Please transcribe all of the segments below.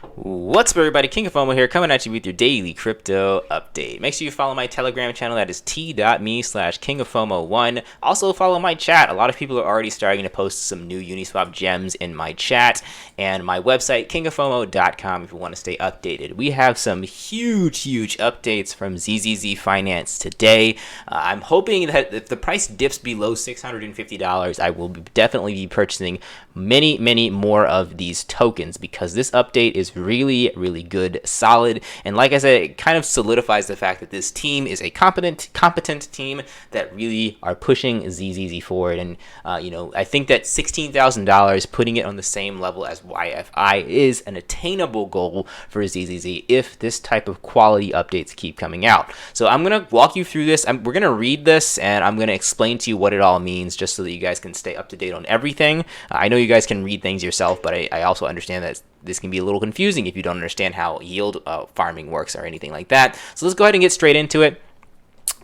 What's up, everybody? King of FOMO here, coming at you with your daily crypto update. Make sure you follow my Telegram channel. That is t.me/kingoffomo1. Also follow my chat. A lot of people are already starting to post some new Uniswap gems in my chat, and my website kingoffomo.com if you want to stay updated. We have some huge updates from ZZZ.Finance today. I'm hoping that if the price dips below $650, I will definitely be purchasing many more of these tokens, because this update is really good, solid, and like I said, it kind of solidifies the fact that this team is a competent team that really are pushing ZZZ forward. And I think that $16,000, putting it on the same level as YFI, is an attainable goal for ZZZ if this type of quality updates keep coming out. So I'm gonna walk you through this. We're gonna read this, and I'm gonna explain to you what it all means, just so that you guys can stay up to date on everything. I know you guys can read things yourself, but I also understand that this can be a little confusing if you don't understand how yield farming works or anything like that. So let's go ahead and get straight into it.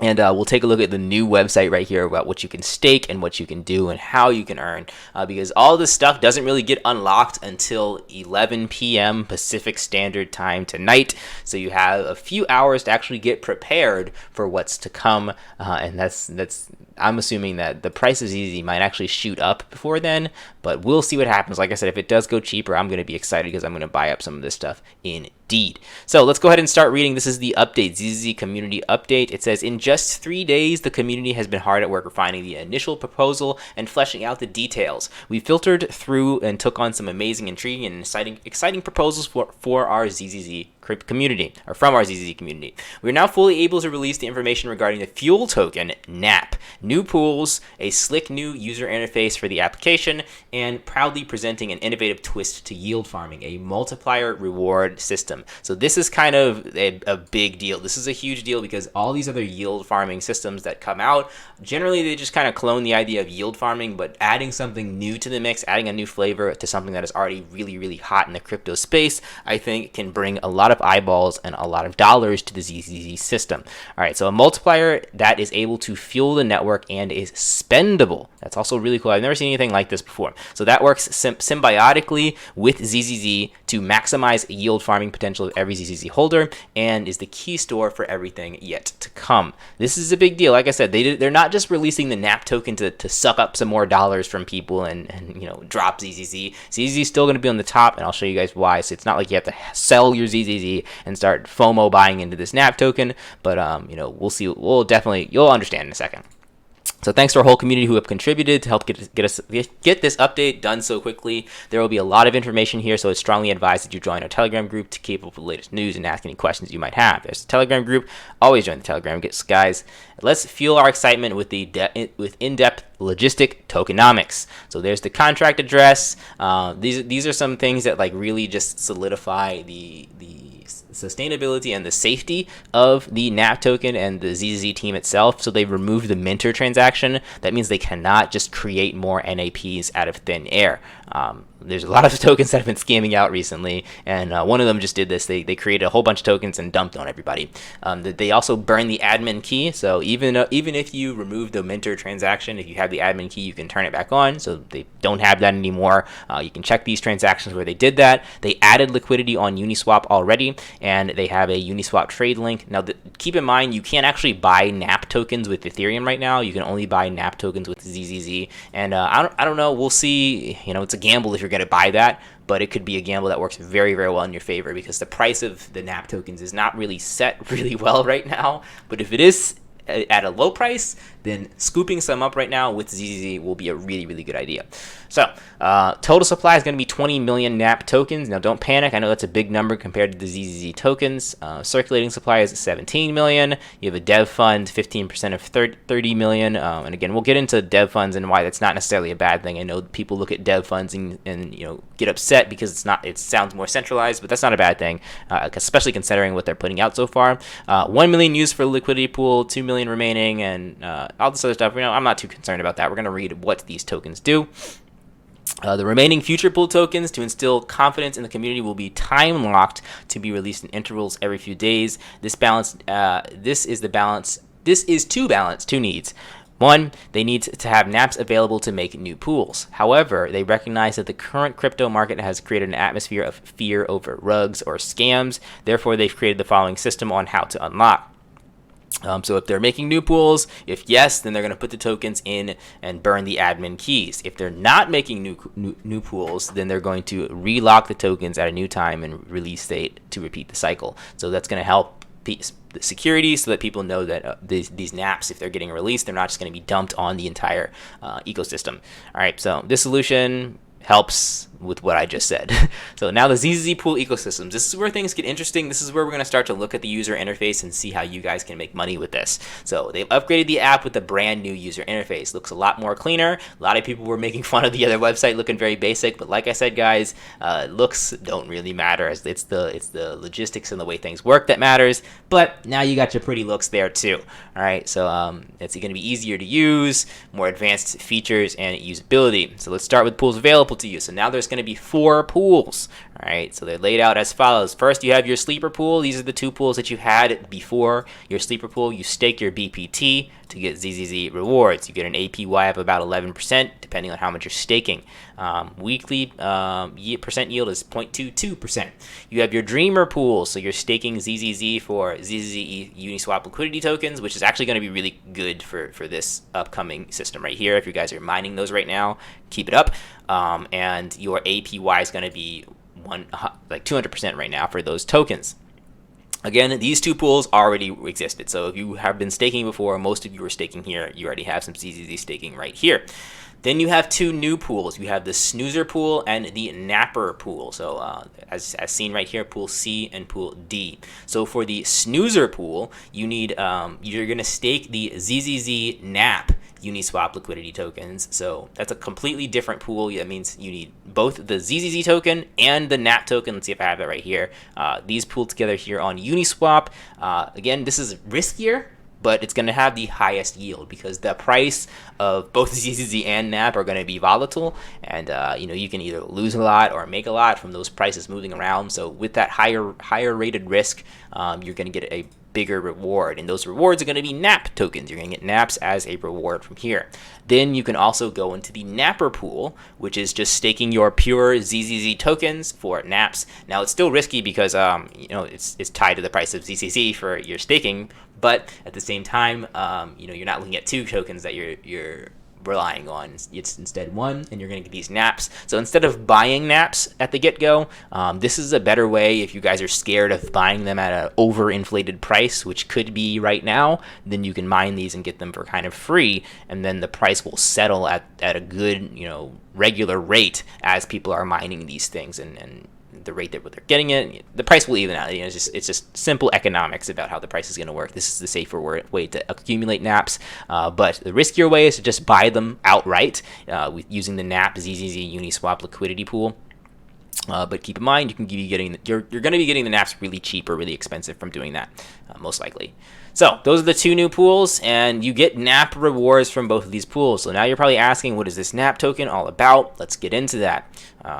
And we'll take a look at the new website right here about what you can stake and what you can do and how you can earn, because all this stuff doesn't really get unlocked until 11 p.m. Pacific Standard Time tonight. So you have a few hours to actually get prepared for what's to come, and that's I'm assuming that the price of ZZZ might actually shoot up before then, but we'll see what happens. Like I said, if it does go cheaper, I'm going to be excited because I'm going to buy up some of this stuff indeed. So let's go ahead and start reading. This is the update, ZZZ community update. It says, in just 3 days, the community has been hard at work refining the initial proposal and fleshing out the details. We filtered through and took on some amazing, intriguing, and exciting proposals for our ZZZ community, or from our ZZZ community. We are now fully able to release the information regarding the fuel token, NAP, new pools, a slick new user interface for the application, and proudly presenting an innovative twist to yield farming, a multiplier reward system. So this is kind of a big deal. This is a huge deal because all these other yield farming systems that come out, generally they just kind of clone the idea of yield farming, but adding something new to the mix, adding a new flavor to something that is already really hot in the crypto space, I think can bring a lot of eyeballs and a lot of dollars to the ZZZ system. All right, so a multiplier that is able to fuel the network and is spendable. That's also really cool. I've never seen anything like this before. So that works symbiotically with ZZZ to maximize yield farming potential of every ZZZ holder, and is the key store for everything yet to come. This is a big deal. Like I said, they're not just releasing the NAP token to suck up some more dollars from people and drop ZZZ. ZZZ is still going to be on the top, and I'll show you guys why. So it's not like you have to sell your ZZZ and start FOMO buying into this NAP token, but we'll see. You'll understand in a second. So thanks to our whole community who have contributed to help get this update done so quickly. There will be a lot of information here, so it's strongly advised that you join our Telegram group to keep up with the latest news and ask any questions you might have. There's a Telegram group. Always join the Telegram, guys. Let's fuel our excitement with in-depth logistic tokenomics. So there's the contract address. These are some things that really just solidify the sustainability and the safety of the NAP token and the ZZZ team itself. So they removed the minter transaction. That means they cannot just create more NAPs out of thin air. There's a lot of tokens that have been scamming out recently, and one of them just did this. They created a whole bunch of tokens and dumped on everybody. They also burned the admin key, so even if you remove the minter transaction, if you have the admin key, you can turn it back on. So they don't have that anymore. You can check these transactions where they did that. They added liquidity on Uniswap already, and they have a Uniswap trade link. Now, keep in mind, you can't actually buy NAP tokens with Ethereum right now. You can only buy NAP tokens with ZZZ, and I don't know. We'll see. It's a gamble if you're going to buy that, but it could be a gamble that works very well in your favor, because the price of the NAP tokens is not really set really well right now. But if it is at a low price, then scooping some up right now with ZZZ will be a really good idea. So total supply is going to be 20 million NAP tokens. Now don't panic, I know that's a big number compared to the ZZZ tokens. Circulating supply is 17 million. You have a dev fund, 15% of 30 million. And again, we'll get into dev funds and why that's not necessarily a bad thing. I know people look at dev funds and get upset because it sounds more centralized, but that's not a bad thing, especially considering what they're putting out so far. 1 million used for liquidity pool, 2 million remaining, and all this other stuff. I'm not too concerned about that. We're going to read what these tokens do. The remaining future pool tokens to instill confidence in the community will be time locked to be released in intervals every few days. This is to balance two needs. One, they need to have naps available to make new pools. However, they recognize that the current crypto market has created an atmosphere of fear over rugs or scams. Therefore, they've created the following system on how to unlock. So if they're making new pools, if yes, then they're going to put the tokens in and burn the admin keys. If they're not making new pools, then they're going to relock the tokens at a new time and release date to repeat the cycle. So that's going to help the security so that people know that these naps, if they're getting released, they're not just going to be dumped on the entire ecosystem. All right, so this solution helps with what I just said. So now the ZZZ Pool Ecosystems. This is where things get interesting. This is where we're going to start to look at the user interface and see how you guys can make money with this. So they've upgraded the app with a brand new user interface. Looks a lot more cleaner. A lot of people were making fun of the other website looking very basic, but like I said, guys, looks don't really matter. It's the logistics and the way things work that matters. But now you got your pretty looks there too. All right, so it's going to be easier to use, more advanced features and usability. So let's start with pools available to you. So now there's going to be 4 pools. All right, so they're laid out as follows. First, you have your sleeper pool. These are the 2 pools that you had before your sleeper pool. You stake your BPT to get ZZZ rewards. You get an APY of about 11%, depending on how much you're staking. Weekly percent yield is 0.22%. You have your dreamer pool, so you're staking ZZZ for ZZZ Uniswap liquidity tokens, which is actually going to be really good for this upcoming system right here. If you guys are mining those right now, keep it up. And your APY is going to be 200% right now for those tokens. Again, these 2 pools already existed. So if you have been staking before, most of you are staking here, you already have some ZZZ staking right here. Then you have 2 new pools. You have the snoozer pool and the napper pool. So as seen right here, pool C and pool D. So for the snoozer pool, you need you're going to stake the ZZZ nap Uniswap liquidity tokens. So that's a completely different pool. That means you need both the ZZZ token and the NAP token. Let's see if I have it right here. These pooled together here on Uniswap. Again, this is riskier, but it's going to have the highest yield because the price of both ZZZ and NAP are going to be volatile, and you can either lose a lot or make a lot from those prices moving around. So with that higher rated risk, you're going to get a bigger reward, and those rewards are going to be NAP tokens. You're going to get NAPs as a reward from here. Then you can also go into the napper pool, which is just staking your pure ZZZ tokens for NAPs. Now it's still risky because it's tied to the price of ZZZ for your staking, but at the same time, you're not looking at 2 tokens that you're relying on. It's instead 1, and you're going to get these naps. So instead of buying naps at the get-go, this is a better way if you guys are scared of buying them at an overinflated price, which could be right now. Then you can mine these and get them for kind of free, and then the price will settle at a good regular rate as people are mining these things, and the rate that they're getting it, the price will even out. It's just simple economics about how the price is going to work. This is the safer way to accumulate naps, but the riskier way is to just buy them outright with using the NAP ZZZ Uniswap liquidity pool. But keep in mind, you're going to be getting the naps really cheap or really expensive from doing that, most likely. So those are the 2 new pools, and you get NAP rewards from both of these pools. So now you're probably asking, what is this NAP token all about? Let's get into that.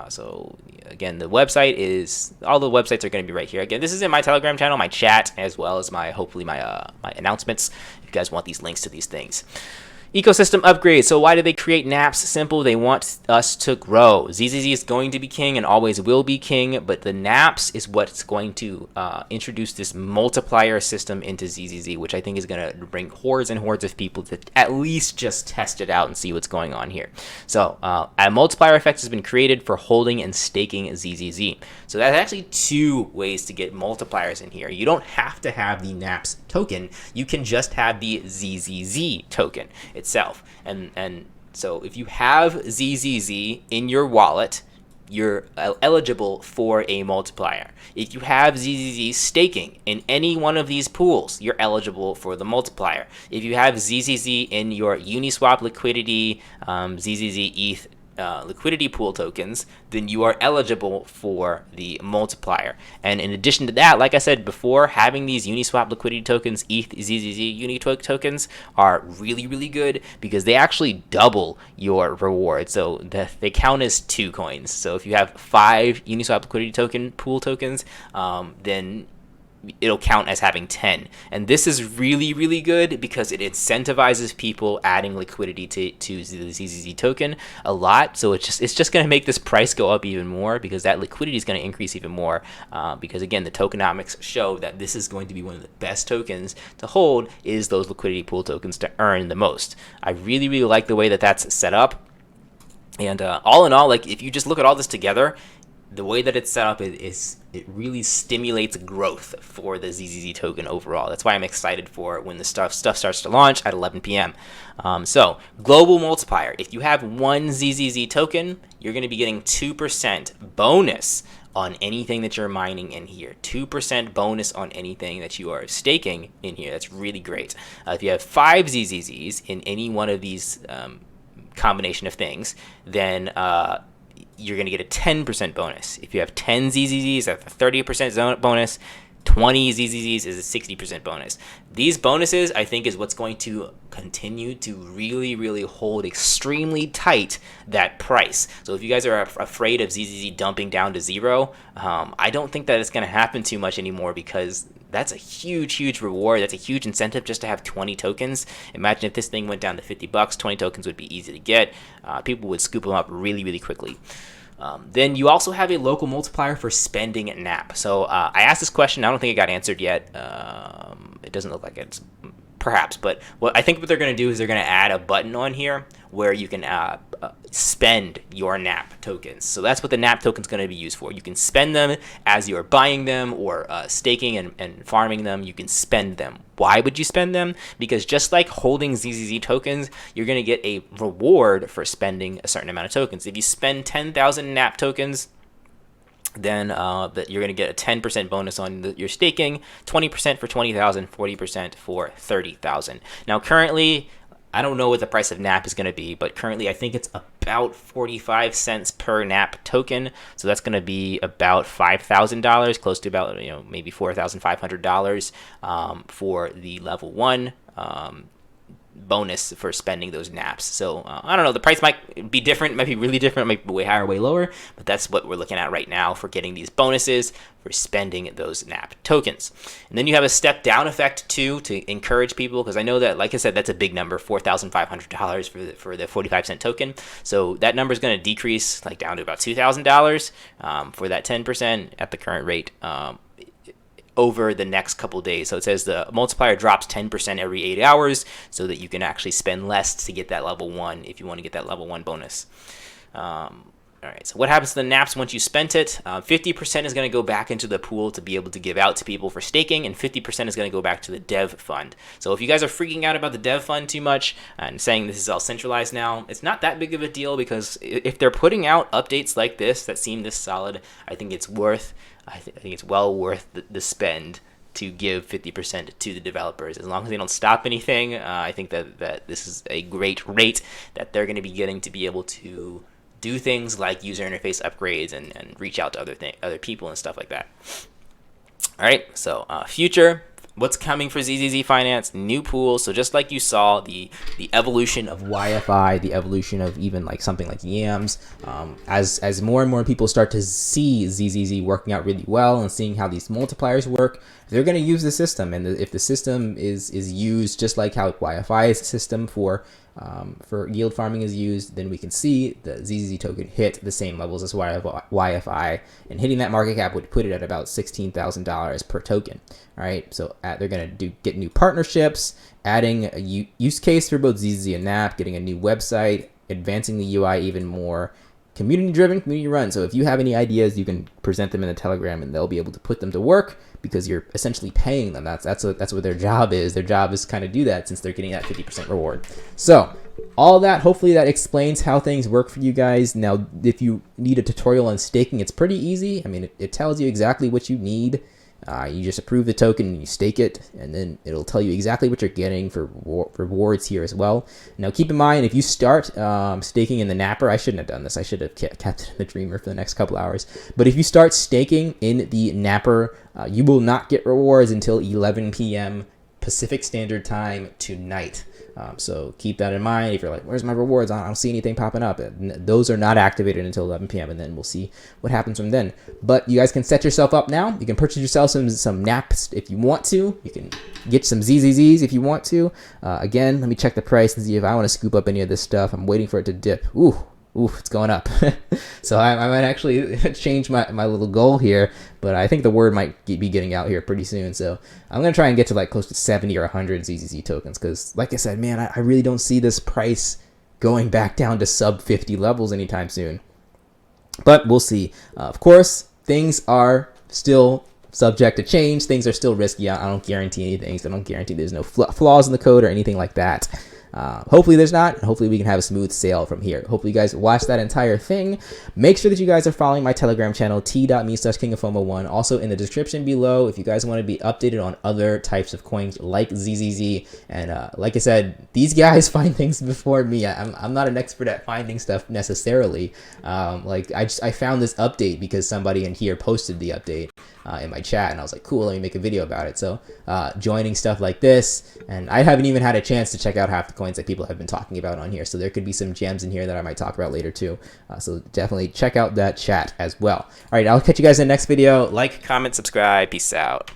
So again, the website all the websites are going to be right here. Again, this is in my Telegram channel, my chat, as well as hopefully my announcements. If you guys want these links to these things. Ecosystem upgrade. So why do they create naps? Simple. They want us to grow. ZZZ is going to be king and always will be king, but the naps is what's going to introduce this multiplier system into ZZZ, which I think is going to bring hordes and hordes of people to at least just test it out and see what's going on here. So a multiplier effect has been created for holding and staking ZZZ. So that's actually 2 ways to get multipliers in here. You don't have to have the naps token. You can just have the ZZZ token itself. And so if you have ZZZ in your wallet, you're eligible for a multiplier. If you have ZZZ staking in any one of these pools, you're eligible for the multiplier. If you have ZZZ in your Uniswap liquidity, ZZZ ETH liquidity pool tokens, then you are eligible for the multiplier. And in addition to that, like I said before, having these Uniswap liquidity tokens, ETH, ZZZ Unitwig tokens are really, really good because they actually double your reward. So they count as 2 coins. So if you have 5 Uniswap liquidity token pool tokens, then it'll count as having 10. And this is really, really good because it incentivizes people adding liquidity to the ZZZ token a lot. So it's just going to make this price go up even more because that liquidity is going to increase even more. Because again, the tokenomics show that this is going to be one of the best tokens to hold is those liquidity pool tokens to earn the most. I really, really like the way that that's set up. And all in all, like if you just look at all this together, the way that it's set up is it really stimulates growth for the ZZZ token overall. That's why I'm excited for when the stuff starts to launch at 11 p.m. So global multiplier. If you have one ZZZ token, you're going to be getting 2% bonus on anything that you're mining in here. 2% bonus on anything that you are staking in here. That's really great. If you have 5 ZZZs in any one of these combination of things, then you're going to get a 10% bonus. If you have 10 ZZZs, that's a 30% bonus. 20 ZZZs is a 60% bonus. These bonuses, I think, is what's going to continue to really, really hold extremely tight that price. So if you guys are afraid of ZZZ dumping down to 0, I don't think that it's going to happen too much anymore because that's a huge, huge reward. That's a huge incentive just to have 20 tokens. Imagine if this thing went down to $50, 20 tokens would be easy to get. People would scoop them up really, really quickly. Then you also have a local multiplier for spending NAP. So I asked this question. I don't think it got answered yet. It doesn't look like it's perhaps, but what I think what they're going to do is they're going to add a button on here where you can spend your NAP tokens. So that's what the NAP token is going to be used for. You can spend them as you're buying them or staking and farming them. You can spend them. Why would you spend them? Because just like holding ZZZ tokens, you're going to get a reward for spending a certain amount of tokens. If you spend 10,000 NAP tokens, then you're going to get a 10% bonus on your staking, 20% for 20,000, 40% for 30,000. Now, currently, I don't know what the price of NAP is going to be, but currently I think it's about 45 cents per NAP token. So that's going to be about $5,000, close to about maybe $4,500 for the level 1 bonus for spending those naps. So I don't know, the price might be different, might be really different, might be way higher, way lower, but that's what we're looking at right now for getting these bonuses for spending those NAP tokens. And then you have a step down effect too to encourage people, because I know that, like I said, that's a big number, $4,500 for the 45 cent token. So that number is going to decrease like down to about $2,000 for that 10% at the current rate over the next couple days. So it says the multiplier drops 10% every 8 hours so that you can actually spend less to get that level 1 if you want to get that level 1 bonus. All right, so what happens to the naps once you spent it? 50% is going to go back into the pool to be able to give out to people for staking, and 50% is going to go back to the dev fund. So if you guys are freaking out about the dev fund too much and saying this is all centralized now, it's not that big of a deal, because if they're putting out updates like this that seem this solid, I think it's well worth the spend to give 50% to the developers. As long as they don't stop anything, I think that this is a great rate that they're going to be getting to be able to do things like user interface upgrades and reach out to other people and stuff like that. All right, so future, what's coming for ZZZ.Finance? New pools. So just like you saw the evolution of YFI, the evolution of even like something like YAMS, as more and more people start to see ZZZ working out really well and seeing how these multipliers work, they're going to use the system. And if the system is used just like how YFI's system for yield farming is used, then we can see the ZZZ token hit the same levels as YFI, and hitting that market cap would put it at about $16,000 per token. All right, so they're going to get new partnerships, adding a use case for both ZZZ and NAP, getting a new website, advancing the UI even more. Community driven, community run. So if you have any ideas, you can present them in the Telegram and they'll be able to put them to work, because you're essentially paying them. That's what their job is. Their job is kind of do that, since they're getting that 50% reward. So all that, hopefully that explains how things work for you guys. Now, if you need a tutorial on staking, it's pretty easy. I mean, it tells you exactly what you need. You just approve the token and you stake it, and then it'll tell you exactly what you're getting for rewards here as well. Now, keep in mind, if you start staking in the Napper, I shouldn't have done this. I should have kept it in the Dreamer for the next couple hours. But if you start staking in the Napper, you will not get rewards until 11 p.m. Pacific Standard Time tonight. So keep that in mind. If you're like, where's my rewards? I don't see anything popping up. Those are not activated until 11 p.m. and then we'll see what happens from then. But you guys can set yourself up now. You can purchase yourself some naps if you want to. You can get some ZZZs if you want to. Again, let me check the price and see if I want to scoop up any of this stuff. I'm waiting for it to dip. Ooh, it's going up. So I might actually change my little goal here, but I think the word might be getting out here pretty soon. So I'm going to try and get to like close to 70 or 100 ZZZ tokens because, like I said, man, I really don't see this price going back down to sub 50 levels anytime soon. But we'll see. Of course, things are still subject to change. Things are still risky. I don't guarantee anything. So I don't guarantee there's no flaws in the code or anything like that. Hopefully there's not. Hopefully we can have a smooth sail from here. Hopefully you guys watch that entire thing. Make sure that you guys are following my Telegram channel, t.me/kingoffomo1. Also in the description below, if you guys want to be updated on other types of coins like ZZZ. And like I said, these guys find things before me. I'm not an expert at finding stuff necessarily. Like I found this update because somebody in here posted the update in my chat, and I was like, cool, let me make a video about it. So joining stuff like this, and I haven't even had a chance to check out half the coins that people have been talking about on here, so there could be some gems in here that I might talk about later too. So definitely check out that chat as well. All right, I'll catch you guys in the next video. Like, comment, subscribe. Peace out.